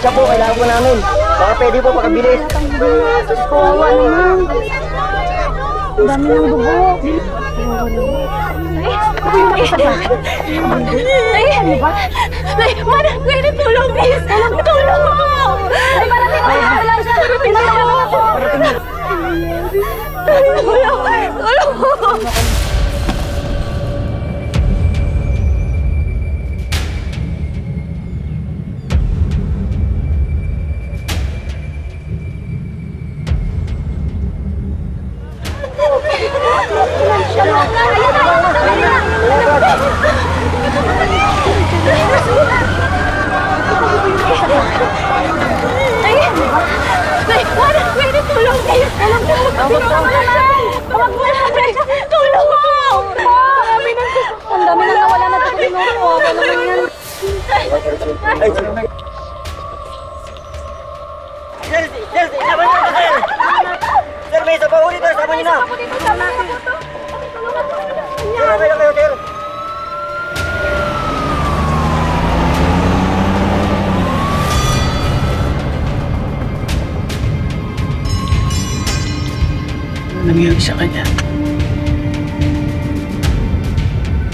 ambulansya po, kailangan po namin. Baka pwede po pakabilis. Kawawa naman. Dami ng dugo. Ay, Mana, pwede tulong, please. Tulong! Ay, parating na yung ambulansya. Tinatawag ako. Tulong! Ay, Mana, pwede tulong, please. Tulong! Ang dami na nawala na ito. Kawawa naman yan. Sir, sama niyo na kayo. Sir, may isa pa ulit, sama niyo na. Sir, okay na kayo, sir. Ano nangyari sa kanya?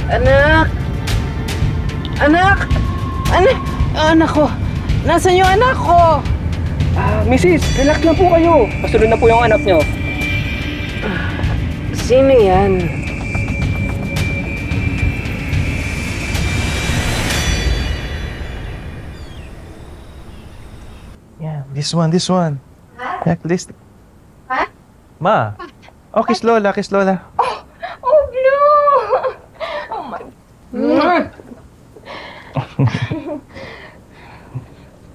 Anak! Anak! Anak ko! Nasaan yung anak ko? Mrs. Relax lang po kayo. Pasunod na po yung anak nyo. Sino yan? Yeah, this one. Yeah, this. Ha? Ma. Oh, kiss Lola. Oh, Blue! Oh, my...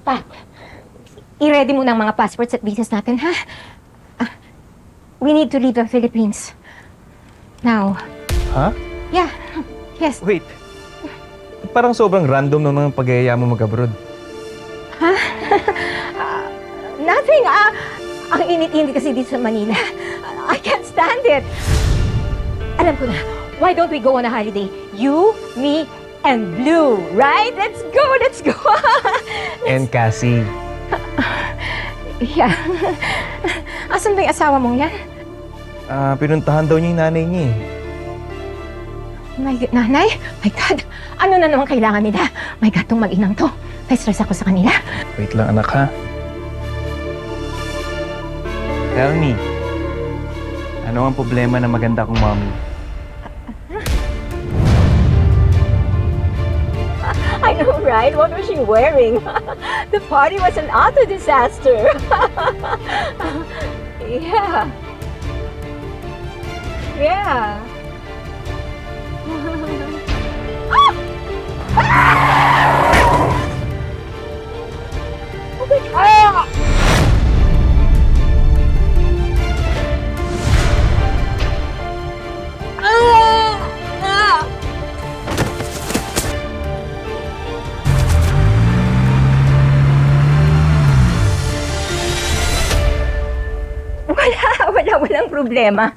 Pat, i-ready mo ng mga passports at visas natin, ha? We need to leave the Philippines. Now. Ha? Yeah. Yes. Wait. Parang sobrang random naman ang pag-iaya mo mag-abroad. Nothing. Ang init-init kasi dito sa Manila. I can't stand it. Alam ko na. Why don't we go on a holiday? You, me, and Blue, right? Let's go! And Cassie. Yeah. Asan ba yung asawa mong yan? Pinuntahan daw niya yung nanay niya eh. Nanay? My God. Ano na naman kailangan nila? My God, tong mag-inang to. Na-stress ako sa kanila. Wait lang anak ha. Tell me. Ano ang problema na maganda kong mommy? I know, right? What was she wearing? The party was an utter disaster. Yeah. Yeah. Walang problema.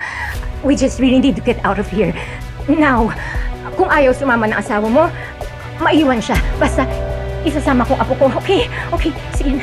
We just really need to get out of here. Now, kung ayaw sumama ng asawa mo, maiwan siya. Basta, isasama kong apo ko. Okay? Okay, sige na.